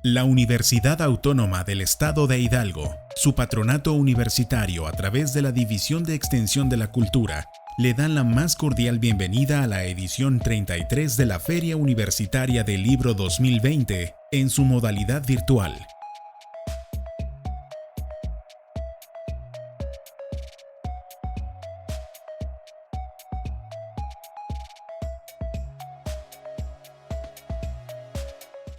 La Universidad Autónoma del Estado de Hidalgo, su patronato universitario a través de la División de Extensión de la Cultura, le dan la más cordial bienvenida a la edición 33 de la Feria Universitaria del Libro 2020 en su modalidad virtual.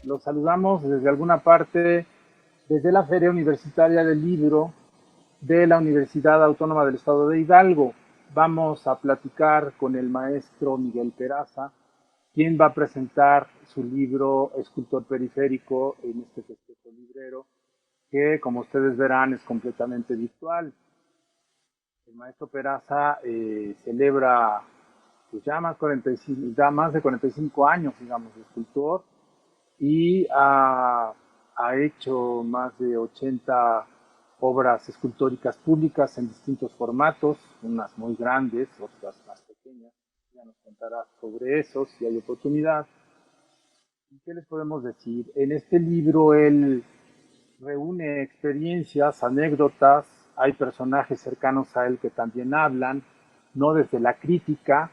Los saludamos desde alguna parte, desde la Feria Universitaria del Libro de la Universidad Autónoma del Estado de Hidalgo. Vamos a platicar con el maestro Miguel Peraza, quien va a presentar su libro Escultor Periférico en este festejo librero, que como ustedes verán es completamente virtual. El maestro Peraza celebra pues ya más de 45 años, digamos, de escultor, y ha hecho más de 80 obras escultóricas públicas en distintos formatos, unas muy grandes, otras más pequeñas. Ya nos contará sobre eso si hay oportunidad. ¿Y qué les podemos decir? En este libro él reúne experiencias, anécdotas, hay personajes cercanos a él que también hablan, no desde la crítica.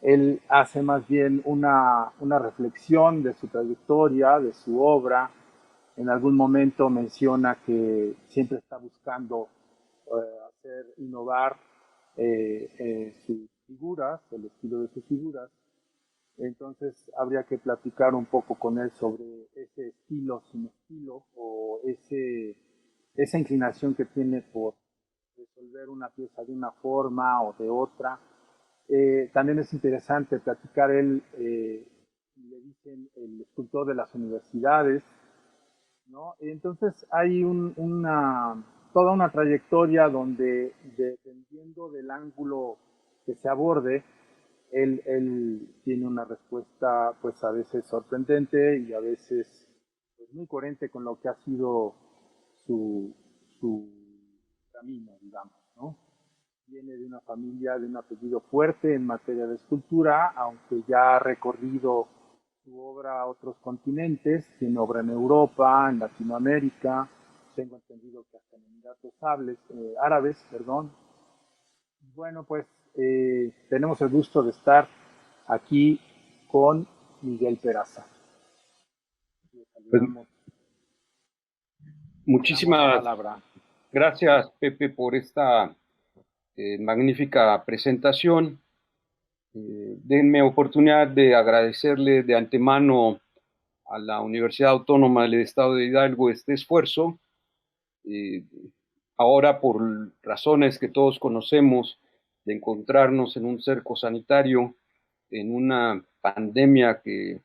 Él hace más bien una reflexión de su trayectoria, de su obra. En algún momento menciona que siempre está buscando innovar sus figuras, el estilo de sus figuras. Entonces habría que platicar un poco con él sobre ese estilo sin estilo o esa inclinación que tiene por resolver una pieza de una forma o de otra. También es interesante platicar él, le dicen el escultor de las universidades, ¿no? Entonces hay toda una trayectoria donde, dependiendo del ángulo que se aborde, él tiene una respuesta pues a veces sorprendente y a veces pues, muy coherente con lo que ha sido su, su camino, digamos, ¿no? Viene de una familia de un apellido fuerte en materia de escultura, aunque ya ha recorrido su obra a otros continentes, tiene obra en Europa, en Latinoamérica, tengo entendido que hasta en Emiratos Árabes, perdón. Bueno, pues tenemos el gusto de estar aquí con Miguel Peraza. Le Pues, saludamos, le damos la muchísimas palabra. gracias, Pepe, por esta magnífica presentación. Denme oportunidad de agradecerle de antemano a la Universidad Autónoma del Estado de Hidalgo este esfuerzo. Eh, Ahora, por razones que todos conocemos, de encontrarnos en un cerco sanitario, en una pandemia que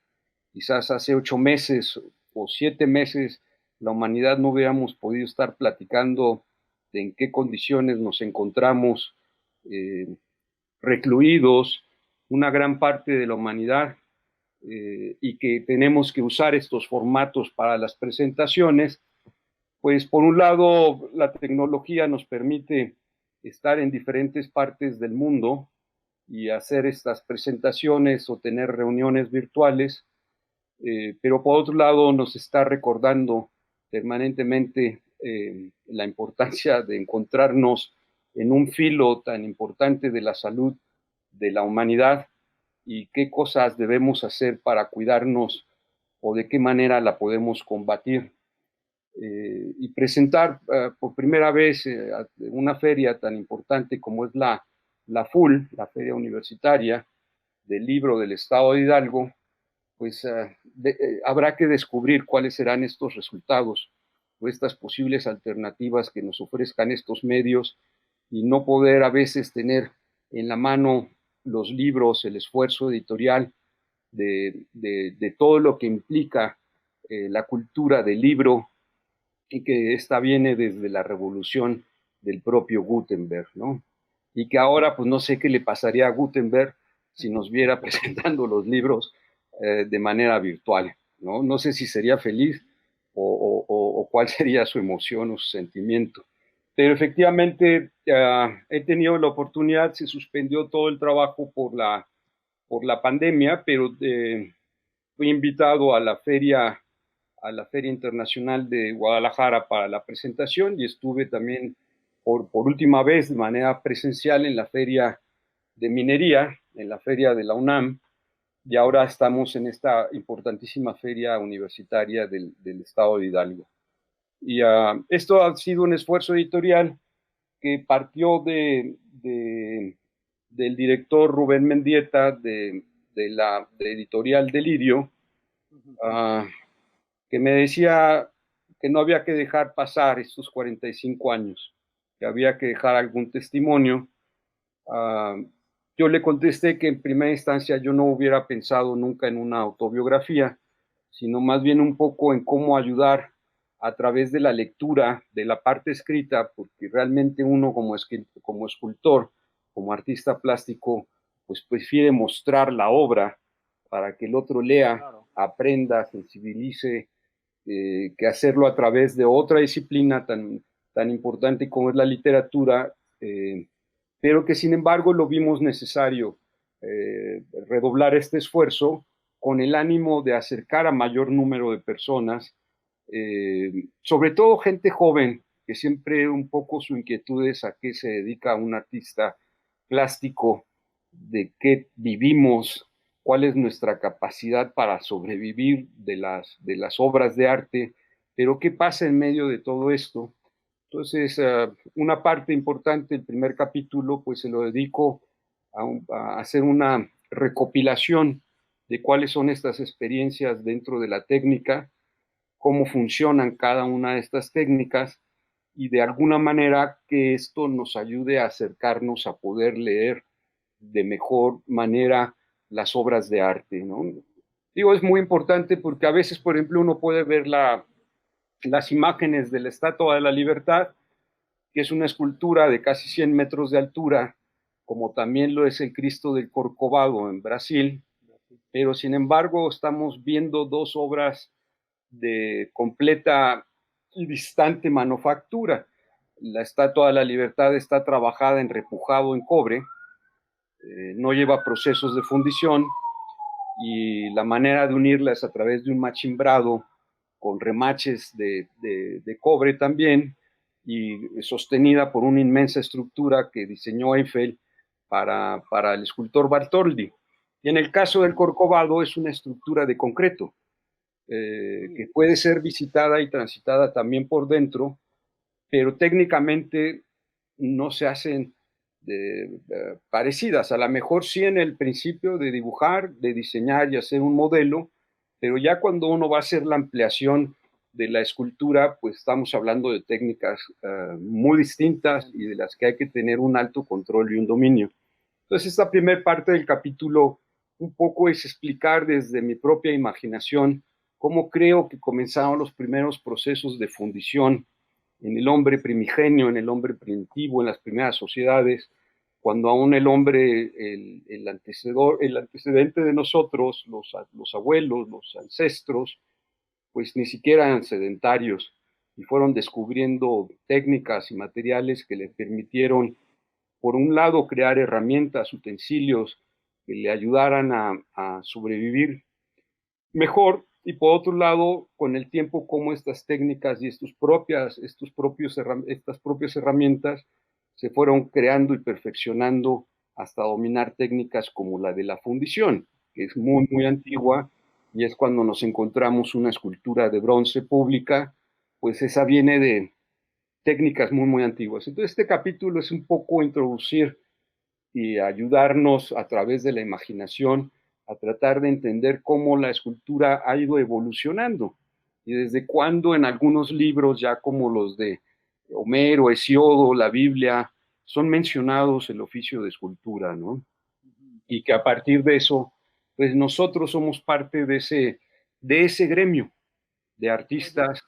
quizás hace 8 meses o 7 meses la humanidad no hubiéramos podido estar platicando de en qué condiciones nos encontramos eh, recluidos, una gran parte de la humanidad, y que tenemos que usar estos formatos para las presentaciones. Pues por un lado, la tecnología nos permite estar en diferentes partes del mundo y hacer estas presentaciones o tener reuniones virtuales, pero por otro lado nos está recordando permanentemente la importancia de encontrarnos en un filo tan importante de la salud de la humanidad y qué cosas debemos hacer para cuidarnos o de qué manera la podemos combatir. Y presentar por primera vez una feria tan importante como es la FUL, la Feria Universitaria del Libro del Estado de Hidalgo, pues habrá que descubrir cuáles serán estos resultados o estas posibles alternativas que nos ofrezcan estos medios y no poder a veces tener en la mano los libros, el esfuerzo editorial de todo lo que implica la cultura del libro y que esta viene desde la revolución del propio Gutenberg, ¿no? Y que ahora pues no sé qué le pasaría a Gutenberg si nos viera presentando los libros de manera virtual, ¿no? No sé si sería feliz o cuál sería su emoción o su sentimiento. Pero efectivamente he tenido la oportunidad, se suspendió todo el trabajo por la pandemia, pero fui invitado a la feria a la Feria Internacional de Guadalajara para la presentación y estuve también por última vez de manera presencial en la Feria de Minería, en la Feria de la UNAM, y ahora estamos en esta importantísima feria universitaria del estado de Hidalgo. Y esto ha sido un esfuerzo editorial que partió del director Rubén Mendieta de Editorial Delirio, que me decía que no había que dejar pasar estos 45 años, que había que dejar algún testimonio. Yo le contesté que en primera instancia yo no hubiera pensado nunca en una autobiografía, sino más bien un poco en cómo ayudar a través de la lectura, de la parte escrita, porque realmente uno como escultor, como artista plástico, pues prefiere mostrar la obra para que el otro lea, aprenda, sensibilice, que hacerlo a través de otra disciplina tan importante como es la literatura, pero que sin embargo lo vimos necesario redoblar este esfuerzo con el ánimo de acercar a mayor número de personas, sobre todo gente joven, que siempre un poco su inquietud es a qué se dedica un artista plástico, de qué vivimos, cuál es nuestra capacidad para sobrevivir de las obras de arte, pero qué pasa en medio de todo esto. Entonces, una parte importante del primer capítulo, pues se lo dedico a hacer una recopilación de cuáles son estas experiencias dentro de la técnica, cómo funcionan cada una de estas técnicas y de alguna manera que esto nos ayude a acercarnos a poder leer de mejor manera las obras de arte, ¿no? Digo, es muy importante porque a veces, por ejemplo, uno puede ver las imágenes de la Estatua de la Libertad, que es una escultura de casi 100 metros de altura, como también lo es el Cristo del Corcovado en Brasil, pero sin embargo estamos viendo dos obras de completa y distante manufactura. La Estatua de la Libertad está trabajada en repujado en cobre, no lleva procesos de fundición y la manera de unirla es a través de un machimbrado con remaches de cobre también y sostenida por una inmensa estructura que diseñó Eiffel para el escultor Bartholdi. Y en el caso del Corcovado es una estructura de concreto que puede ser visitada y transitada también por dentro, pero técnicamente no se hacen parecidas. A lo mejor sí en el principio de dibujar, de diseñar y hacer un modelo, pero ya cuando uno va a hacer la ampliación de la escultura, pues estamos hablando de técnicas muy distintas y de las que hay que tener un alto control y un dominio. Entonces, esta primera parte del capítulo un poco es explicar desde mi propia imaginación cómo creo que comenzaron los primeros procesos de fundición en el hombre primigenio, en el hombre primitivo, en las primeras sociedades, cuando aún el hombre, el antecedente de nosotros, los abuelos, los ancestros, pues ni siquiera eran sedentarios y fueron descubriendo técnicas y materiales que le permitieron, por un lado, crear herramientas, utensilios que le ayudaran a sobrevivir mejor, y por otro lado, con el tiempo, cómo estas técnicas y estas propias herramientas se fueron creando y perfeccionando hasta dominar técnicas como la de la fundición, que es muy, muy antigua, y es cuando nos encontramos una escultura de bronce pública, pues esa viene de técnicas muy, muy antiguas. Entonces, este capítulo es un poco introducir y ayudarnos a través de la imaginación a tratar de entender cómo la escultura ha ido evolucionando y desde cuándo en algunos libros, ya como los de Homero, Hesiodo, la Biblia, son mencionados el oficio de escultura, ¿no? Y que a partir de eso, pues nosotros somos parte de ese gremio de artistas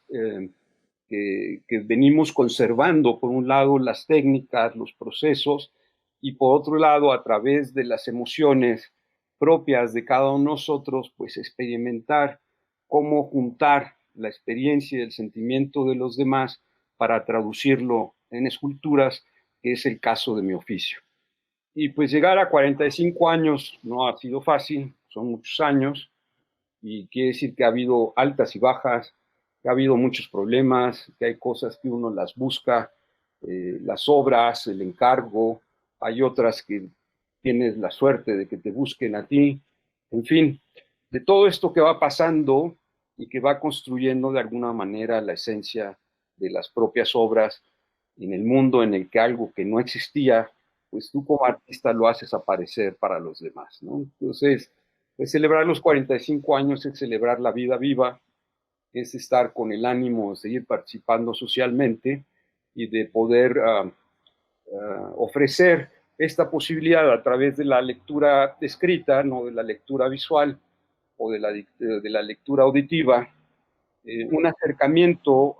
que venimos conservando, por un lado, las técnicas, los procesos, y por otro lado, a través de las emociones propias de cada uno de nosotros, pues experimentar cómo juntar la experiencia y el sentimiento de los demás para traducirlo en esculturas, que es el caso de mi oficio. Y pues llegar a 45 años no ha sido fácil, son muchos años, y quiere decir que ha habido altas y bajas, que ha habido muchos problemas, que hay cosas que uno las busca, las obras, el encargo, hay otras que tienes la suerte de que te busquen a ti, en fin, de todo esto que va pasando y que va construyendo de alguna manera la esencia de las propias obras en el mundo en el que algo que no existía, pues tú como artista lo haces aparecer para los demás, ¿no? Entonces, pues celebrar los 45 años es celebrar la vida viva, es estar con el ánimo de seguir participando socialmente y de poder ofrecer esta posibilidad a través de la lectura escrita, no de la lectura visual o de la lectura auditiva, un acercamiento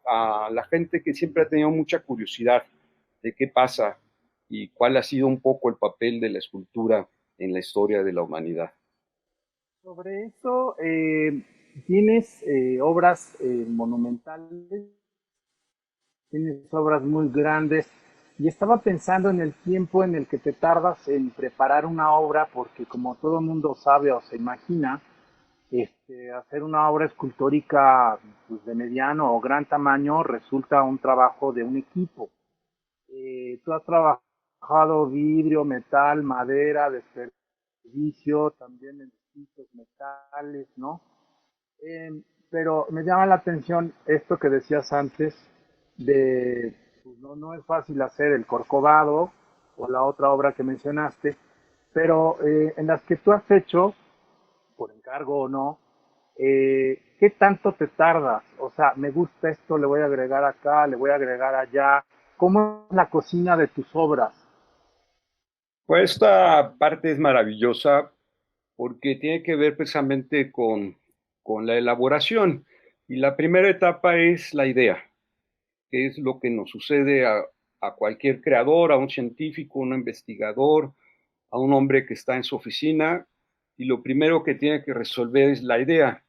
a la gente que siempre ha tenido mucha curiosidad de qué pasa y cuál ha sido un poco el papel de la escultura en la historia de la humanidad. Sobre eso, tienes obras monumentales, tienes obras muy grandes, y estaba pensando en el tiempo en el que te tardas en preparar una obra, porque como todo el mundo sabe o se imagina, hacer una obra escultórica pues, de mediano o gran tamaño resulta un trabajo de un equipo. Tú has trabajado vidrio, metal, madera, desperdicio, también en distintos metales, ¿no? Pero me llama la atención esto que decías antes de, pues no es fácil hacer el Corcovado o la otra obra que mencionaste, pero en las que tú has hecho, por encargo o no, ¿qué tanto te tardas? O sea, me gusta esto, le voy a agregar acá, le voy a agregar allá. ¿Cómo es la cocina de tus obras? Pues esta parte es maravillosa porque tiene que ver precisamente con la elaboración. Y la primera etapa es la idea, que es lo que nos sucede a cualquier creador, a un científico, a un investigador, a un hombre que está en su oficina, y lo primero que tiene que resolver es la idea.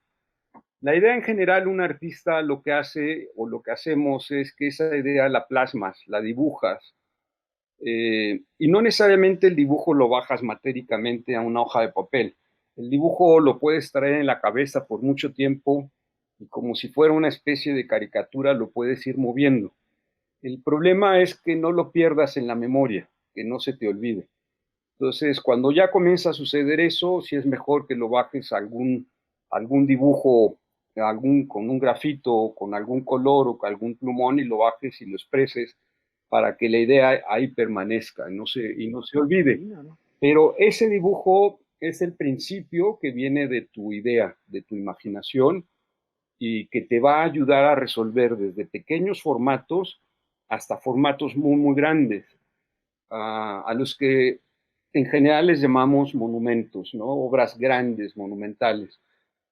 La idea en general, un artista lo que hace o lo que hacemos es que esa idea la plasmas, la dibujas, y no necesariamente el dibujo lo bajas matéricamente a una hoja de papel. El dibujo lo puedes traer en la cabeza por mucho tiempo y como si fuera una especie de caricatura lo puedes ir moviendo. El problema es que no lo pierdas en la memoria, que no se te olvide. Entonces, cuando ya comienza a suceder eso, sí es mejor que lo bajes a algún dibujo, con un grafito, con algún color o con algún plumón y lo bajes y lo expreses para que la idea ahí permanezca y no se olvide. Pero ese dibujo es el principio que viene de tu idea, de tu imaginación y que te va a ayudar a resolver desde pequeños formatos hasta formatos muy, muy grandes, a los que en general les llamamos monumentos, ¿no? Obras grandes, monumentales.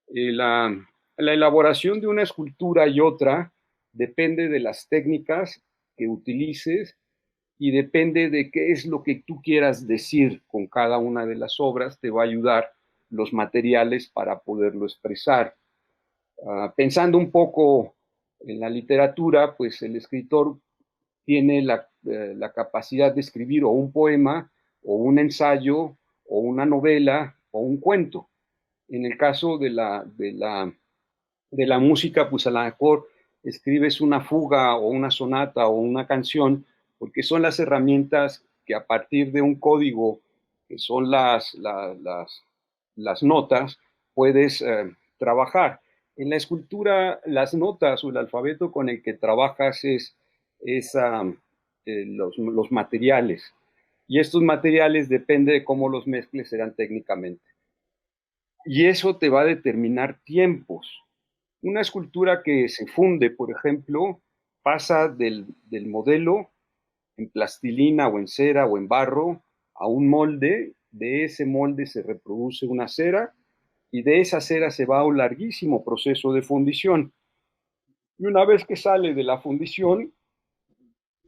La elaboración de una escultura y otra depende de las técnicas que utilices y depende de qué es lo que tú quieras decir con cada una de las obras, te va a ayudar los materiales para poderlo expresar. Pensando un poco en la literatura, pues el escritor tiene la capacidad de escribir o un poema, o un ensayo, o una novela, o un cuento. En el caso de la música, pues a lo mejor escribes una fuga o una sonata o una canción, porque son las herramientas que a partir de un código, que son las notas, puedes trabajar. En la escultura, las notas o el alfabeto con el que trabajas es los materiales. Y estos materiales, depende de cómo los mezcles, serán técnicamente. Y eso te va a determinar tiempos. Una escultura que se funde, por ejemplo, pasa del modelo en plastilina o en cera o en barro a un molde, de ese molde se reproduce una cera y de esa cera se va a un larguísimo proceso de fundición. Y una vez que sale de la fundición,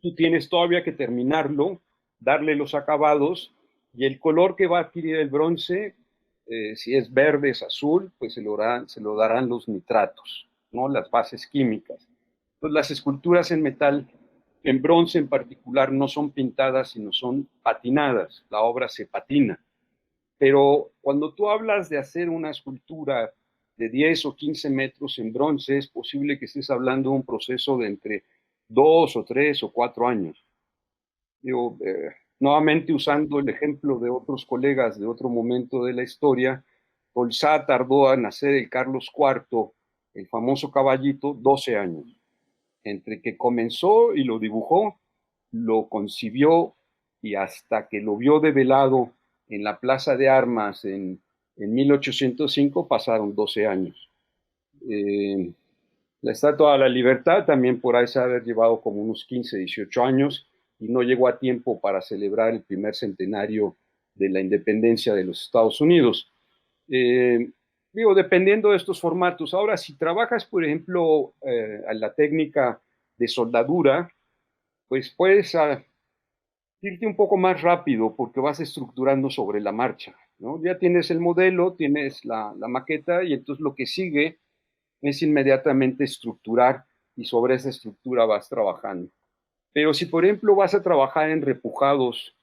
tú tienes todavía que terminarlo, darle los acabados y el color que va a adquirir el bronce, si es verde, es azul, pues se lo darán los nitratos, ¿no? Las bases químicas. Entonces, las esculturas en metal, en bronce en particular, no son pintadas, sino son patinadas. La obra se patina. Pero cuando tú hablas de hacer una escultura de 10 o 15 metros en bronce, es posible que estés hablando de un proceso de entre 2 o 3 o 4 años. Digo, nuevamente usando el ejemplo de otros colegas de otro momento de la historia, Tolsá tardó en hacer el Carlos IV, el famoso caballito, 12 años. Entre que comenzó y lo dibujó, lo concibió y hasta que lo vio develado en la Plaza de Armas en 1805 pasaron 12 años. La Estatua de la Libertad también por ahí se ha haber llevado como unos 15, 18 años y no llegó a tiempo para celebrar el primer centenario de la independencia de los Estados Unidos. Digo, dependiendo de estos formatos. Ahora, si trabajas, por ejemplo, a la técnica de soldadura, pues puedes irte un poco más rápido porque vas estructurando sobre la marcha, ¿no? Ya tienes el modelo, tienes la maqueta y entonces lo que sigue es inmediatamente estructurar y sobre esa estructura vas trabajando. Pero si, por ejemplo, vas a trabajar en repujados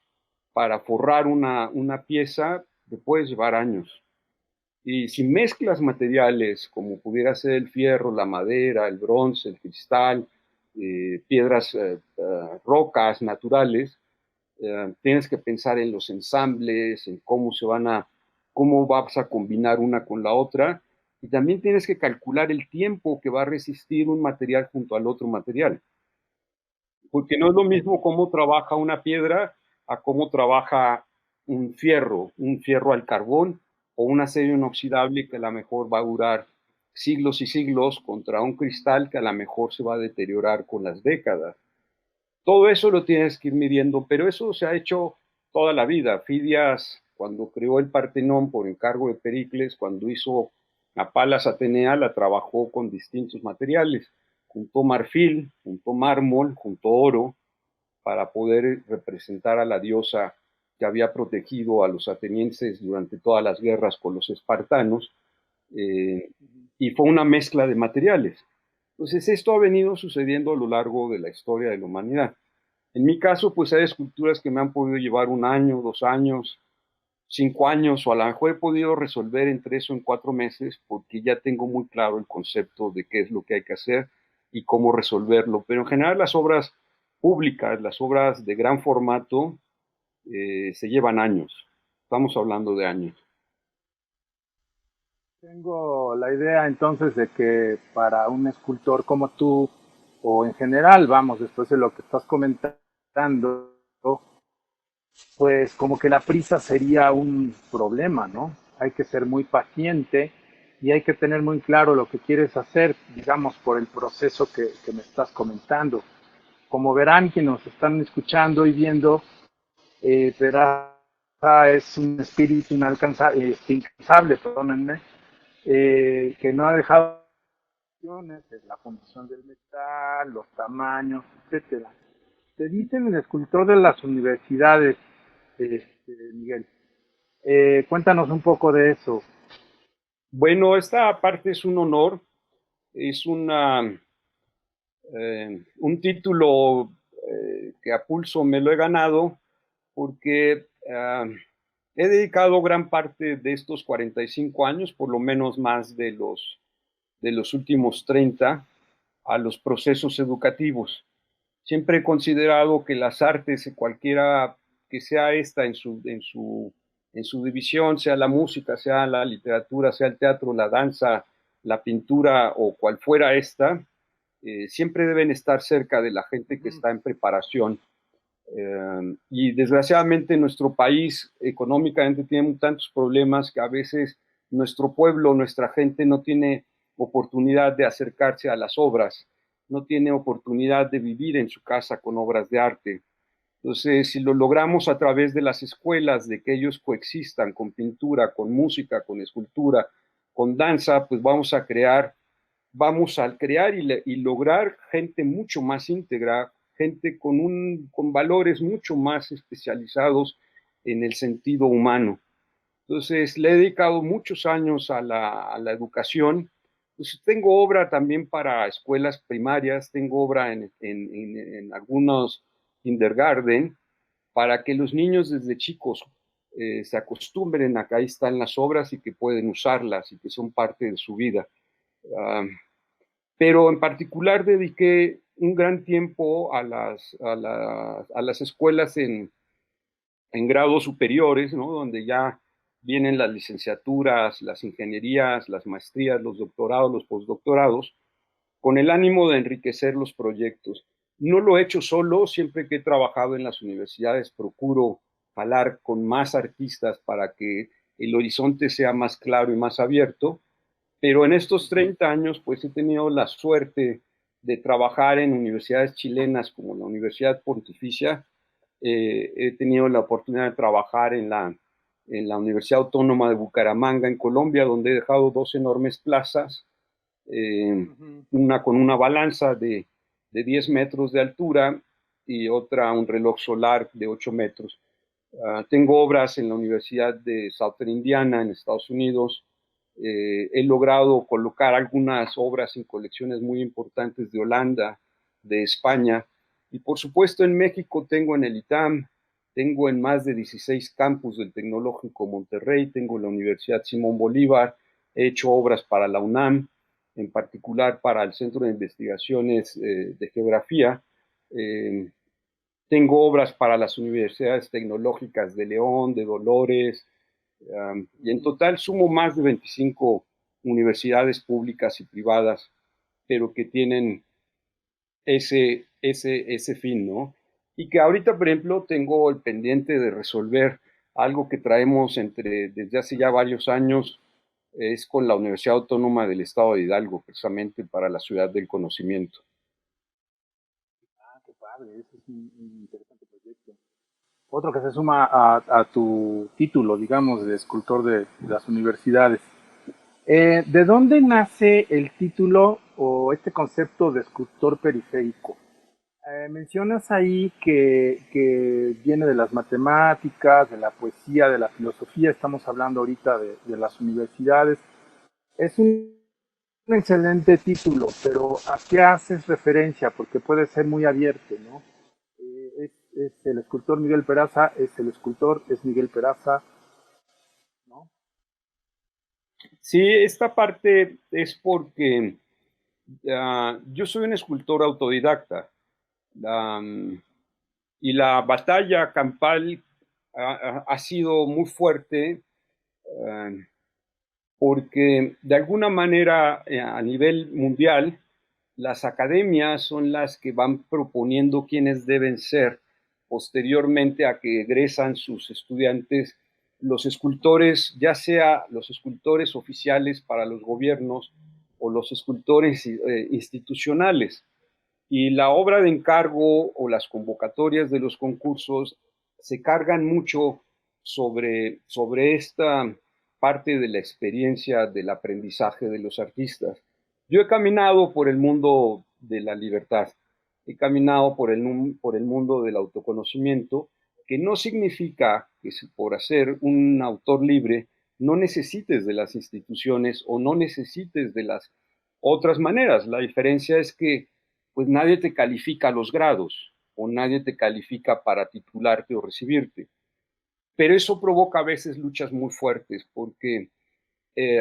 para forrar una pieza, te puedes llevar años. Y si mezclas materiales como pudiera ser el fierro, la madera, el bronce, el cristal, piedras, rocas naturales, tienes que pensar en los ensambles, en cómo vas a combinar una con la otra, y también tienes que calcular el tiempo que va a resistir un material junto al otro material. Porque no es lo mismo cómo trabaja una piedra a cómo trabaja un fierro al carbón o un acero inoxidable que a lo mejor va a durar siglos y siglos contra un cristal que a lo mejor se va a deteriorar con las décadas. Todo eso lo tienes que ir midiendo, pero eso se ha hecho toda la vida. Fidias, cuando creó el Partenón por encargo de Pericles, cuando hizo a Palas Atenea, la trabajó con distintos materiales. Juntó marfil, juntó mármol, juntó oro, para poder representar a la diosa que había protegido a los atenienses durante todas las guerras con los espartanos, y fue una mezcla de materiales. Entonces esto ha venido sucediendo a lo largo de la historia de la humanidad. En mi caso, pues hay esculturas que me han podido llevar 1 año, 2 años, 5 años, o a lo mejor he podido resolver en 3 o en 4 meses porque ya tengo muy claro el concepto de qué es lo que hay que hacer y cómo resolverlo. Pero en general las obras públicas, las obras de gran formato, se llevan años. Estamos hablando de años. Tengo la idea entonces de que para un escultor como tú, o en general, vamos, después de lo que estás comentando, pues como que la prisa sería un problema, ¿no? Hay que ser muy paciente y hay que tener muy claro lo que quieres hacer, digamos, por el proceso que me estás comentando. Como verán quienes nos están escuchando y viendo, Peraza es un espíritu incansable, perdónenme, que no ha dejado la función del metal, los tamaños, etcétera. Te dicen el escultor de las universidades, Miguel. Cuéntanos un poco de eso. Bueno, esta parte es un honor, es un título que a pulso me lo he ganado porque he dedicado gran parte de estos 45 años, por lo menos más de los últimos 30, a los procesos educativos. Siempre he considerado que las artes, cualquiera que sea esta en su división, sea la música, sea la literatura, sea el teatro, la danza, la pintura o cual fuera esta, siempre deben estar cerca de la gente que está en preparación. Y desgraciadamente nuestro país económicamente tiene tantos problemas que a veces nuestro pueblo, nuestra gente no tiene oportunidad de acercarse a las obras, no tiene oportunidad de vivir en su casa con obras de arte. Entonces, si lo logramos a través de las escuelas, de que ellos coexistan con pintura, con música, con escultura, con danza, pues vamos a crear y lograr gente mucho más íntegra, gente con valores mucho más especializados en el sentido humano. Entonces, le he dedicado muchos años a la educación. Pues tengo obra también para escuelas primarias, tengo obra en algunos kindergarten, para que los niños desde chicos se acostumbren a que ahí están las obras y que pueden usarlas y que son parte de su vida. Pero en particular dediqué un gran tiempo a las escuelas en grados superiores, ¿no? Donde ya vienen las licenciaturas, las ingenierías, las maestrías, los doctorados, los postdoctorados, con el ánimo de enriquecer los proyectos. No lo he hecho solo, siempre que he trabajado en las universidades procuro hablar con más artistas para que el horizonte sea más claro y más abierto, pero en estos 30 años pues he tenido la suerte de trabajar en universidades chilenas como la Universidad Pontificia. He tenido la oportunidad de trabajar en la Universidad Autónoma de Bucaramanga en Colombia, donde he dejado 2 enormes plazas, una con una balanza de 10 metros de altura y otra un reloj solar de 8 metros. Tengo obras en la Universidad de Southern Indiana en Estados Unidos. He logrado colocar algunas obras en colecciones muy importantes de Holanda, de España, y por supuesto en México tengo en el ITAM, tengo en más de 16 campus del Tecnológico Monterrey, tengo en la Universidad Simón Bolívar, he hecho obras para la UNAM, en particular para el Centro de Investigaciones de Geografía. Tengo obras para las universidades tecnológicas de León, de Dolores, y en total sumo más de 25 universidades públicas y privadas, pero que tienen ese fin, ¿no? Y que ahorita, por ejemplo, tengo el pendiente de resolver algo que traemos desde hace ya varios años, es con la Universidad Autónoma del Estado de Hidalgo, precisamente para la ciudad del conocimiento. Ah, qué padre, ese es un interesante proyecto. Otro que se suma a tu título, digamos, de escultor de las universidades. ¿De dónde nace el título o este concepto de escultor periférico? Mencionas ahí que viene de las matemáticas, de la poesía, de la filosofía, estamos hablando ahorita de las universidades. Es un excelente título, pero ¿a qué haces referencia? Porque puede ser muy abierto, ¿no? Es el escultor Miguel Peraza, es el escultor, es Miguel Peraza, ¿no? Sí, esta parte es porque yo soy un escultor autodidacta. Y la batalla campal ha sido muy fuerte porque de alguna manera a nivel mundial las academias son las que van proponiendo quiénes deben ser posteriormente a que egresan sus estudiantes los escultores, ya sea los escultores oficiales para los gobiernos o los escultores institucionales. Y la obra de encargo o las convocatorias de los concursos se cargan mucho sobre esta parte de la experiencia del aprendizaje de los artistas. Yo he caminado por el mundo de la libertad, he caminado por el mundo del autoconocimiento, que no significa que por ser un autor libre no necesites de las instituciones o no necesites de las otras maneras. La diferencia es que pues nadie te califica los grados o nadie te califica para titularte o recibirte. Pero eso provoca a veces luchas muy fuertes porque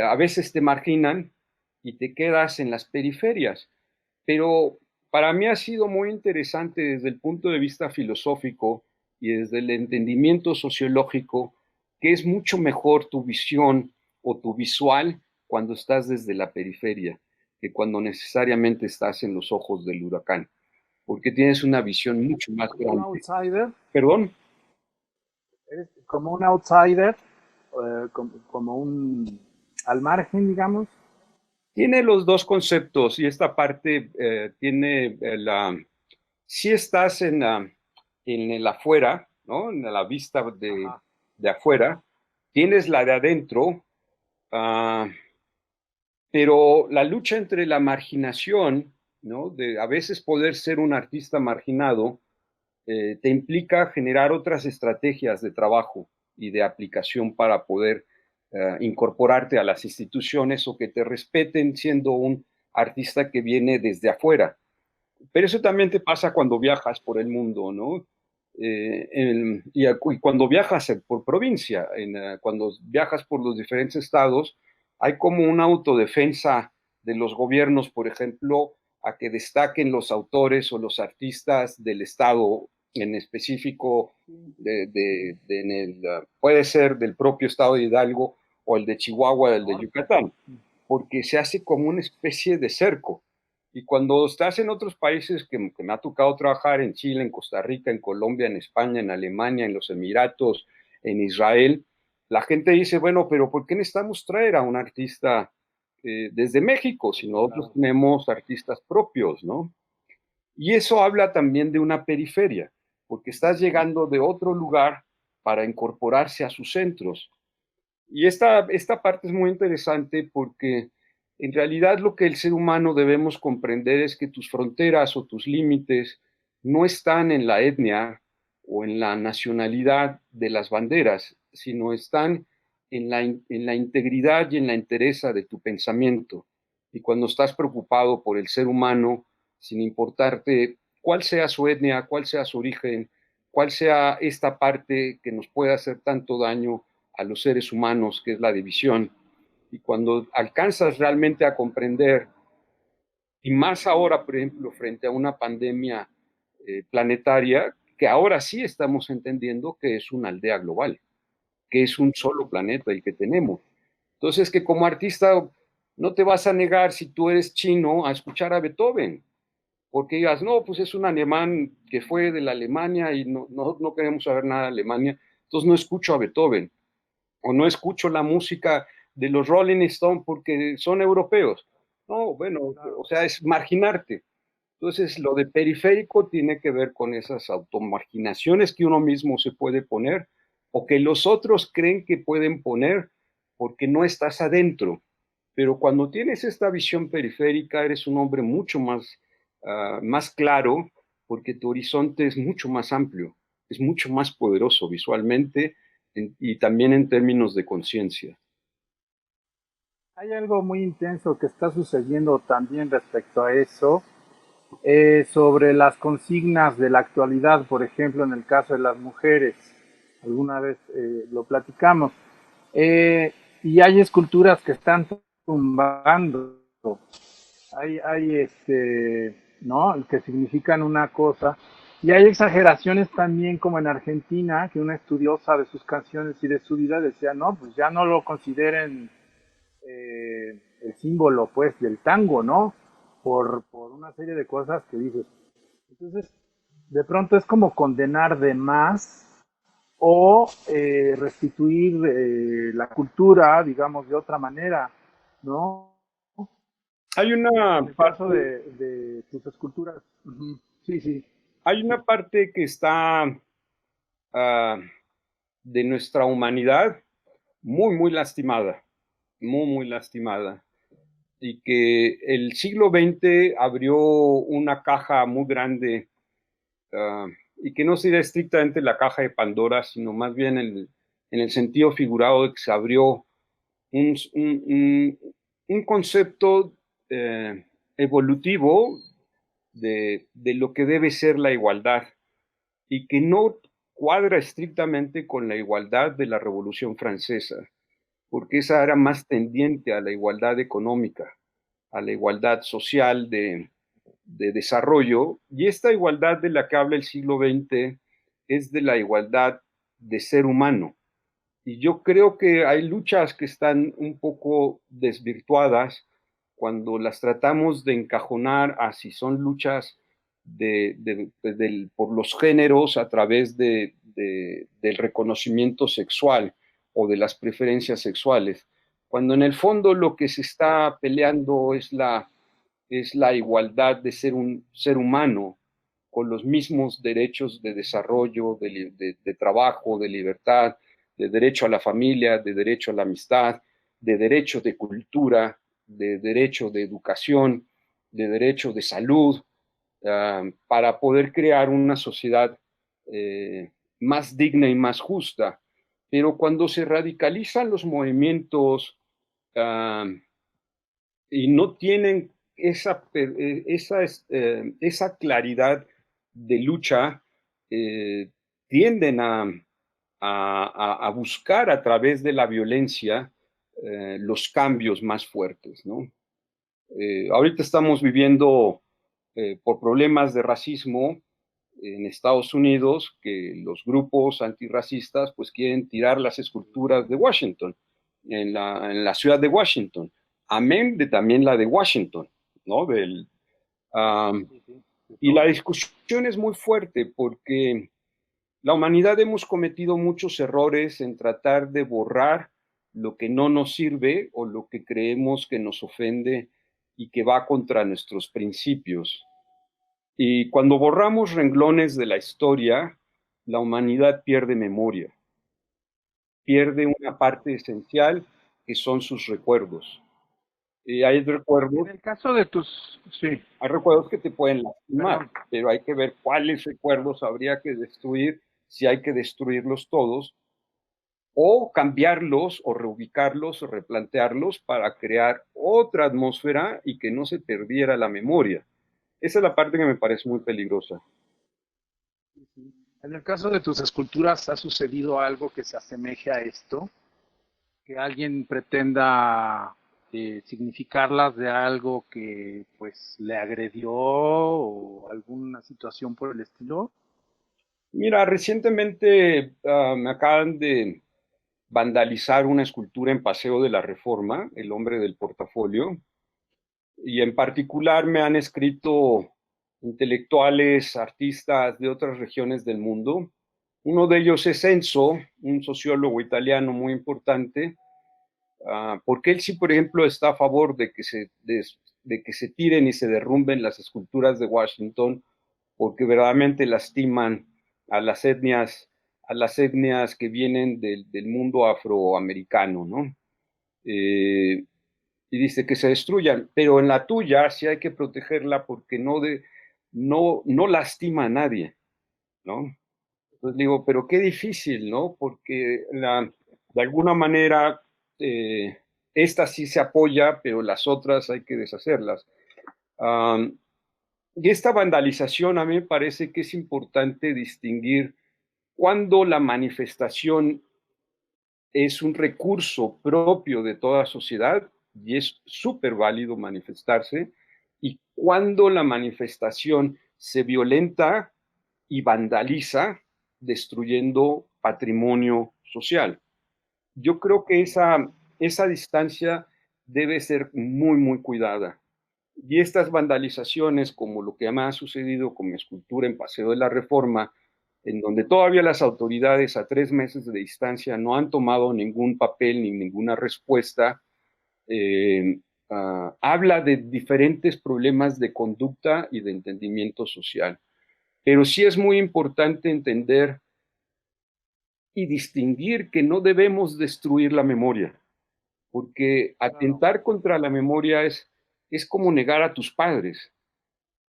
a veces te marginan y te quedas en las periferias. Pero para mí ha sido muy interesante desde el punto de vista filosófico y desde el entendimiento sociológico que es mucho mejor tu visión o tu visual cuando estás desde la periferia que cuando necesariamente estás en los ojos del huracán, porque tienes una visión mucho más Un grande. outsider, ¿Perdón? eres como un outsider, como un al margen, digamos. Tiene los dos conceptos y esta parte tiene si estás en el afuera, ¿no? En la vista de afuera, tienes la de adentro, pero la lucha entre la marginación, ¿no? De a veces poder ser un artista marginado, te implica generar otras estrategias de trabajo y de aplicación para poder incorporarte a las instituciones o que te respeten siendo un artista que viene desde afuera. Pero eso también te pasa cuando viajas por el mundo, ¿no? y cuando viajas por provincia, cuando viajas por los diferentes estados, hay como una autodefensa de los gobiernos, por ejemplo, a que destaquen los autores o los artistas del estado en específico, puede ser del propio estado de Hidalgo o el de Chihuahua, el de Yucatán, porque se hace como una especie de cerco. Y cuando estás en otros países que me ha tocado trabajar, en Chile, en Costa Rica, en Colombia, en España, en Alemania, en los Emiratos, en Israel, la gente dice, bueno, pero ¿por qué necesitamos traer a un artista desde México si nosotros tenemos artistas propios, ¿no? Y eso habla también de una periferia, porque estás llegando de otro lugar para incorporarse a sus centros. Y esta parte es muy interesante porque en realidad lo que el ser humano debemos comprender es que tus fronteras o tus límites no están en la etnia o en la nacionalidad de las banderas, sino están en la integridad y en la entereza de tu pensamiento. Y cuando estás preocupado por el ser humano, sin importarte cuál sea su etnia, cuál sea su origen, cuál sea esta parte que nos puede hacer tanto daño a los seres humanos, que es la división. Y cuando alcanzas realmente a comprender, y más ahora, por ejemplo, frente a una pandemia planetaria, que ahora sí estamos entendiendo que es una aldea global, que es un solo planeta el que tenemos. Entonces, que como artista no te vas a negar, si tú eres chino, a escuchar a Beethoven, porque digas, no, pues es un alemán que fue de la Alemania y no queremos saber nada de Alemania, entonces no escucho a Beethoven o no escucho la música de los Rolling Stones porque son europeos. No, bueno, o sea, es marginarte. Entonces, lo de periférico tiene que ver con esas automarginaciones que uno mismo se puede poner o que los otros creen que pueden poner porque no estás adentro. Pero cuando tienes esta visión periférica, eres un hombre mucho más claro porque tu horizonte es mucho más amplio, es mucho más poderoso visualmente y también en términos de conciencia. Hay algo muy intenso que está sucediendo también respecto a eso, sobre las consignas de la actualidad, por ejemplo, en el caso de las mujeres. Alguna vez lo platicamos. Y hay esculturas que están tumbando. Hay ¿no? Que significan una cosa. Y hay exageraciones también como en Argentina, que una estudiosa de sus canciones y de su vida decía, no, pues ya no lo consideren el símbolo pues del tango, ¿no? Por una serie de cosas que dices. Entonces, de pronto es como condenar de más o restituir la cultura, digamos, de otra manera, ¿no? Hay una En el parte, caso de tus esculturas, uh-huh. Sí, sí. hay una parte que está de nuestra humanidad muy lastimada, muy lastimada. Y que el siglo XX abrió una caja muy grande y que no sería estrictamente la caja de Pandora, sino más bien en el sentido figurado de que se abrió un, un concepto evolutivo de lo que debe ser la igualdad y que no cuadra estrictamente con la igualdad de la Revolución Francesa, porque esa era más tendiente a la igualdad económica, a la igualdad social de desarrollo, y esta igualdad de la que habla el siglo XX es de la igualdad de ser humano. Y yo creo que hay luchas que están un poco desvirtuadas cuando las tratamos de encajonar a si son luchas por los géneros a través del reconocimiento sexual o de las preferencias sexuales, cuando en el fondo lo que se está peleando es la igualdad de ser un ser humano con los mismos derechos de desarrollo, de trabajo, de libertad, de derecho a la familia, de derecho a la amistad, de derecho de cultura, de derecho de educación, de derecho de salud, para poder crear una sociedad más digna y más justa. Pero cuando se radicalizan los movimientos y no tienen esa claridad de lucha, tienden a buscar a través de la violencia los cambios más fuertes, ¿no? Ahorita estamos viviendo por problemas de racismo en Estados Unidos, que los grupos antirracistas pues quieren tirar las esculturas de Washington, en la ciudad de Washington, amén de también la de Washington, ¿no? Y la discusión es muy fuerte porque la humanidad hemos cometido muchos errores en tratar de borrar lo que no nos sirve o lo que creemos que nos ofende y que va contra nuestros principios. Y cuando borramos renglones de la historia, la humanidad pierde memoria, pierde una parte esencial que son sus recuerdos. Y hay recuerdos, En el caso de tus, sí, hay recuerdos que te pueden lastimar, perdón. pero hay que ver cuáles recuerdos habría que destruir, si hay que destruirlos todos, o cambiarlos, o reubicarlos, o replantearlos para crear otra atmósfera y que no se perdiera la memoria. Esa es la parte que me parece muy peligrosa. En el caso de tus esculturas, ¿ha sucedido algo que se asemeje a esto? Que alguien pretenda significarlas de algo que pues le agredió o alguna situación por el estilo. Mira, recientemente me acaban de vandalizar una escultura en Paseo de la Reforma, El hombre del portafolio, y en particular me han escrito intelectuales, artistas de otras regiones del mundo. Uno de ellos es Enzo, un sociólogo italiano muy importante, porque él sí, por ejemplo, está a favor de que se tiren y se derrumben las esculturas de Washington, porque verdaderamente lastiman a las etnias que vienen del mundo afroamericano, ¿no? Y dice que se destruyan, pero en la tuya sí hay que protegerla porque no lastima a nadie, ¿no? Entonces digo, pero qué difícil, ¿no? Porque de alguna manera esta sí se apoya, pero las otras hay que deshacerlas. Um, y esta vandalización a mí me parece que es importante distinguir cuando la manifestación es un recurso propio de toda sociedad y es súper válido manifestarse, y cuando la manifestación se violenta y vandaliza, destruyendo patrimonio social. Yo creo que esa distancia debe ser muy, muy cuidada. Y estas vandalizaciones, como lo que me ha sucedido con mi escultura en Paseo de la Reforma, en donde todavía las autoridades a 3 meses de distancia no han tomado ningún papel ni ninguna respuesta, habla de diferentes problemas de conducta y de entendimiento social. Pero sí es muy importante entender y distinguir que no debemos destruir la memoria, porque atentar contra la memoria es como negar a tus padres.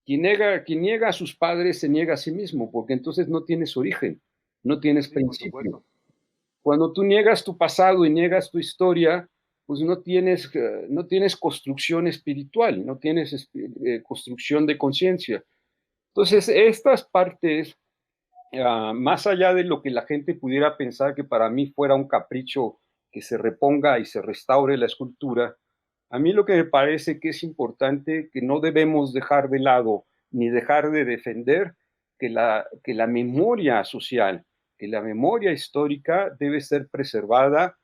Quien niega a sus padres se niega a sí mismo, porque entonces no tienes origen, no tienes principio. Cuando tú niegas tu pasado y niegas tu historia, pues no tienes construcción espiritual, no tienes construcción de conciencia. Entonces, estas partes, más allá de lo que la gente pudiera pensar que para mí fuera un capricho que se reponga y se restaure la escultura, a mí lo que me parece que es importante, que no debemos dejar de lado ni dejar de defender, que la memoria social, que la memoria histórica debe ser preservada,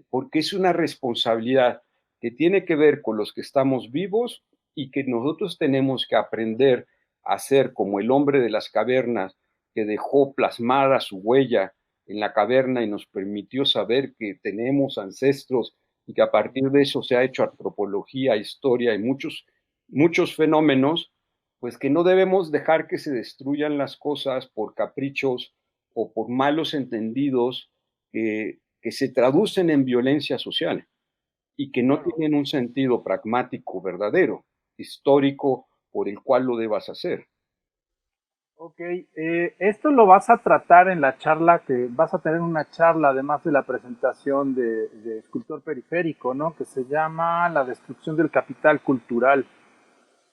porque es una responsabilidad que tiene que ver con los que estamos vivos y que nosotros tenemos que aprender a ser como el hombre de las cavernas, que dejó plasmada su huella en la caverna y nos permitió saber que tenemos ancestros, y que a partir de eso se ha hecho antropología, historia y muchos fenómenos, pues que no debemos dejar que se destruyan las cosas por caprichos o por malos entendidos que se traducen en violencia social y que no tienen un sentido pragmático verdadero, histórico, por el cual lo debas hacer. Ok, esto lo vas a tratar en la charla, que vas a tener una charla además de la presentación de Escultor Periférico, ¿no? Que se llama La destrucción del capital cultural.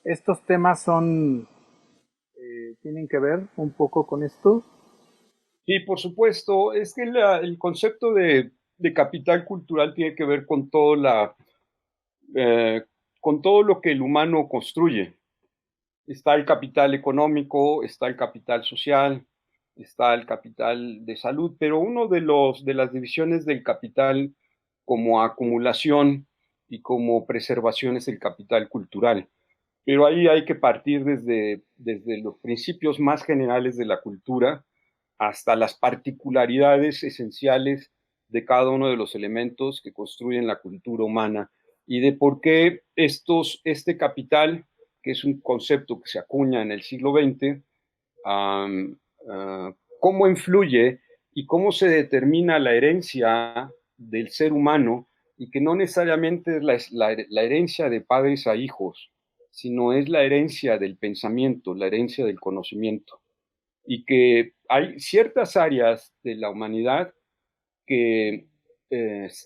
Estos temas tienen que ver un poco con esto. Sí, por supuesto, es que el concepto de capital cultural tiene que ver eh, con todo lo que el humano construye. Está el capital económico, está el capital social, está el capital de salud, pero uno de las divisiones del capital como acumulación y como preservación es el capital cultural. Pero ahí hay que partir desde los principios más generales de la cultura hasta las particularidades esenciales de cada uno de los elementos que construyen la cultura humana y de por qué este capital, que es un concepto que se acuña en el siglo XX, cómo influye y cómo se determina la herencia del ser humano y que no necesariamente es la herencia de padres a hijos, sino es la herencia del pensamiento, la herencia del conocimiento. Y que hay ciertas áreas de la humanidad que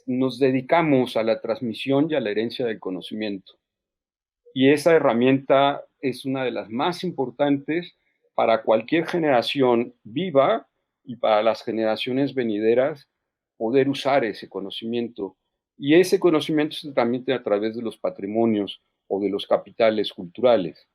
nos dedicamos a la transmisión y a la herencia del conocimiento. Y esa herramienta es una de las más importantes para cualquier generación viva y para las generaciones venideras poder usar ese conocimiento. Y ese conocimiento se transmite a través de los patrimonios o de los capitales culturales.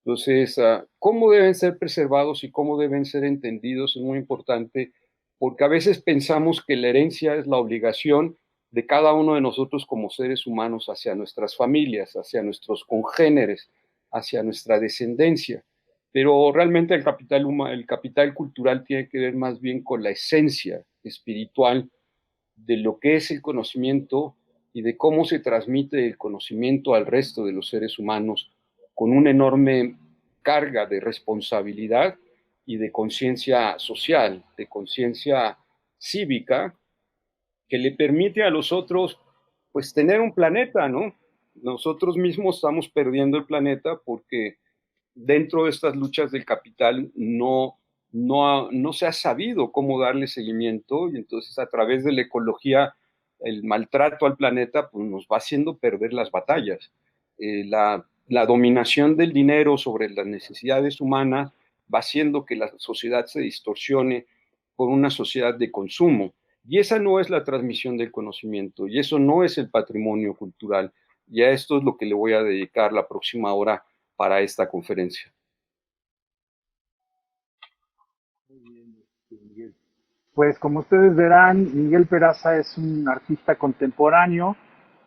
Entonces, cómo deben ser preservados y cómo deben ser entendidos es muy importante, porque a veces pensamos que la herencia es la obligación de cada uno de nosotros como seres humanos hacia nuestras familias, hacia nuestros congéneres, hacia nuestra descendencia. Pero realmente el capital cultural tiene que ver más bien con la esencia espiritual de lo que es el conocimiento y de cómo se transmite el conocimiento al resto de los seres humanos con una enorme carga de responsabilidad y de conciencia social, de conciencia cívica, que le permite a los otros, pues, tener un planeta, ¿no? Nosotros mismos estamos perdiendo el planeta porque dentro de estas luchas del capital no se ha sabido cómo darle seguimiento y entonces a través de la ecología el maltrato al planeta pues, nos va haciendo perder las batallas. La dominación del dinero sobre las necesidades humanas va haciendo que la sociedad se distorsione por una sociedad de consumo. Y esa no es la transmisión del conocimiento y eso no es el patrimonio cultural. Y a esto es lo que le voy a dedicar la próxima hora para esta conferencia. Muy bien, Miguel. Pues como ustedes verán, Miguel Peraza es un artista contemporáneo.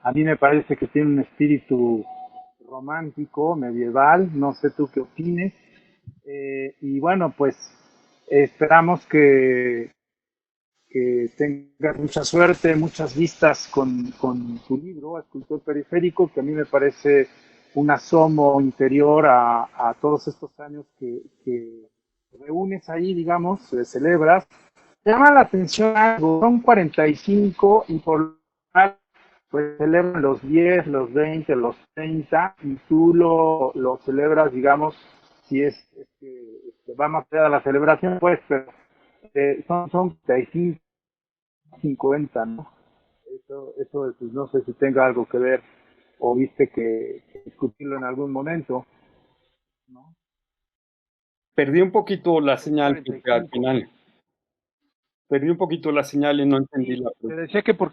A mí me parece que tiene un espíritu romántico, medieval. No sé tú qué opines. Y bueno, pues esperamos que tengas mucha suerte, muchas vistas con tu libro, Escultor Periférico, que a mí me parece un asomo interior a todos estos años que reúnes ahí, digamos, celebras. Llama la atención algo, son 45 y por lo general pues celebran los 10, los 20, los 30 y tú lo celebras, digamos, si va más allá de la celebración, pues, pero son 45, 50, ¿no? Eso pues, no sé si tenga algo que ver o viste que discutirlo en algún momento, ¿no? Perdí un poquito la Son señal, Pepe, al 45. final. Perdí un poquito la señal y no entendí Sí, la te pregunta. decía que por...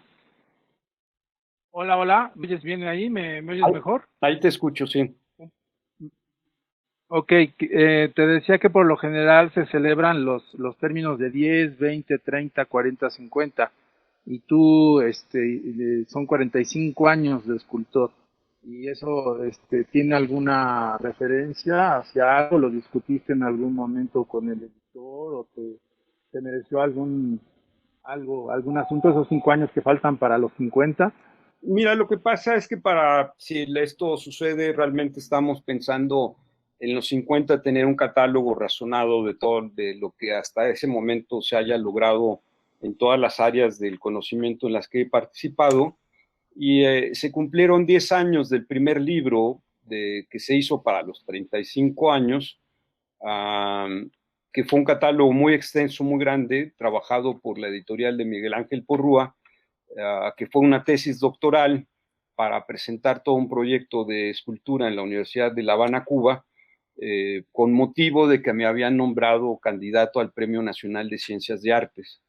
Hola, hola, ¿me oyes bien ahí? ¿Me oyes Ahí, mejor? ahí te escucho, sí. Ok, te decía que por lo general se celebran los términos de 10, 20, 30, 40, 50 y tú son 45 años de escultor y eso tiene alguna referencia hacia algo, lo discutiste en algún momento con el editor o te mereció algún asunto esos 5 años que faltan para los 50. Mira, lo que pasa es que si esto sucede, realmente estamos pensando en los 50 tener un catálogo razonado de todo, de lo que hasta ese momento se haya logrado en todas las áreas del conocimiento en las que he participado. Y se cumplieron 10 años del primer libro que se hizo para los 35 años, que fue un catálogo muy extenso, muy grande, trabajado por la editorial de Miguel Ángel Porrúa, que fue una tesis doctoral para presentar todo un proyecto de escultura en la Universidad de La Habana, Cuba, con motivo de que me habían nombrado candidato al Premio Nacional de Ciencias de Artes.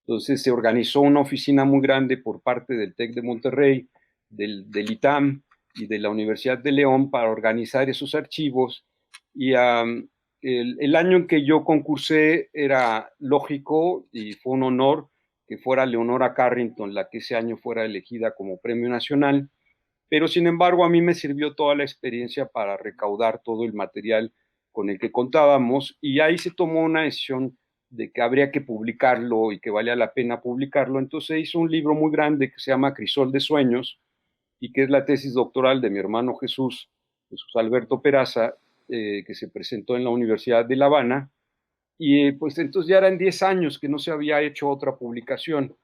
Entonces se organizó una oficina muy grande por parte del TEC de Monterrey, del ITAM y de la Universidad de León para organizar esos archivos. Y el año en que yo concursé era lógico y fue un honor que fuera Leonora Carrington la que ese año fuera elegida como premio nacional, pero sin embargo a mí me sirvió toda la experiencia para recaudar todo el material con el que contábamos, y ahí se tomó una decisión de que habría que publicarlo y que valía la pena publicarlo. Entonces hizo un libro muy grande que se llama Crisol de Sueños y que es la tesis doctoral de mi hermano Jesús Alberto Peraza, que se presentó en la Universidad de La Habana. Y pues entonces ya eran 10 años que no se había hecho otra publicación.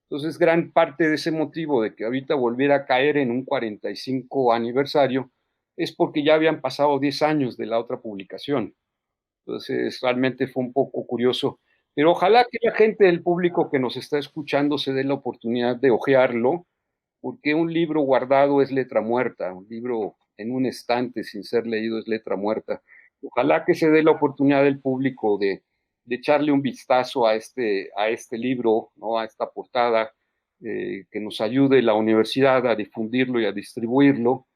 Entonces gran parte de ese motivo de que ahorita volviera a caer en un 45 aniversario es porque ya habían pasado 10 años de la otra publicación. Entonces realmente fue un poco curioso. Pero ojalá que la gente del público que nos está escuchando se dé la oportunidad de hojearlo, porque un libro guardado es letra muerta, un libro en un estante sin ser leído es letra muerta. Ojalá que se dé la oportunidad del público de echarle un vistazo a este libro, ¿no? A esta portada, que nos ayude la universidad a difundirlo y a distribuirlo.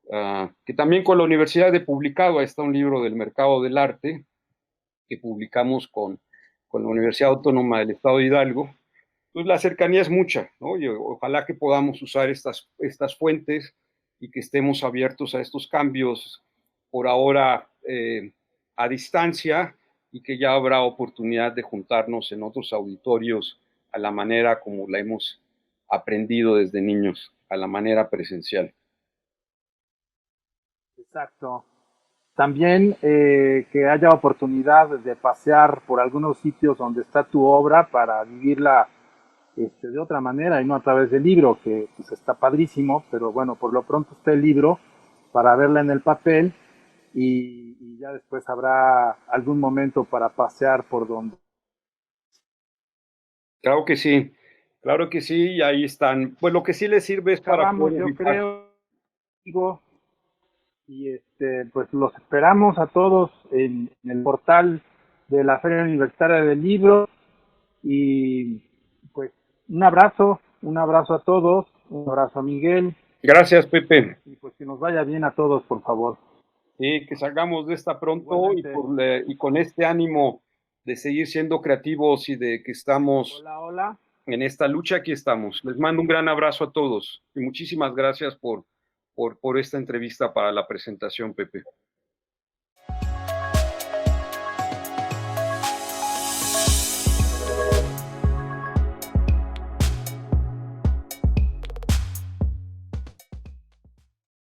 Que también con la universidad he publicado, ahí está un libro del mercado del arte que publicamos con la Universidad Autónoma del Estado de Hidalgo. Pues la cercanía es mucha, ¿no? Y ojalá que podamos usar estas fuentes y que estemos abiertos a estos cambios por ahora a distancia, y que ya habrá oportunidad de juntarnos en otros auditorios a la manera como la hemos aprendido desde niños, a la manera presencial. Exacto. También que haya oportunidad de pasear por algunos sitios donde está tu obra para vivirla de otra manera y no a través del libro, que pues está padrísimo, pero bueno, por lo pronto está el libro para verla en el papel, y ya después habrá algún momento para pasear por donde. Claro que sí, y ahí están. Pues lo que sí les sirve es para Acabamos, yo creo, digo, y pues los esperamos a todos en el portal de la Feria Universitaria del Libro, y pues un abrazo a todos, un abrazo a Miguel. Gracias, Pepe. Y pues que nos vaya bien a todos, por favor. Sí, que salgamos de esta pronto y con este ánimo de seguir siendo creativos y de que estamos hola. En esta lucha. Aquí estamos. Les mando un gran abrazo a todos y muchísimas gracias por esta entrevista para la presentación, Pepe.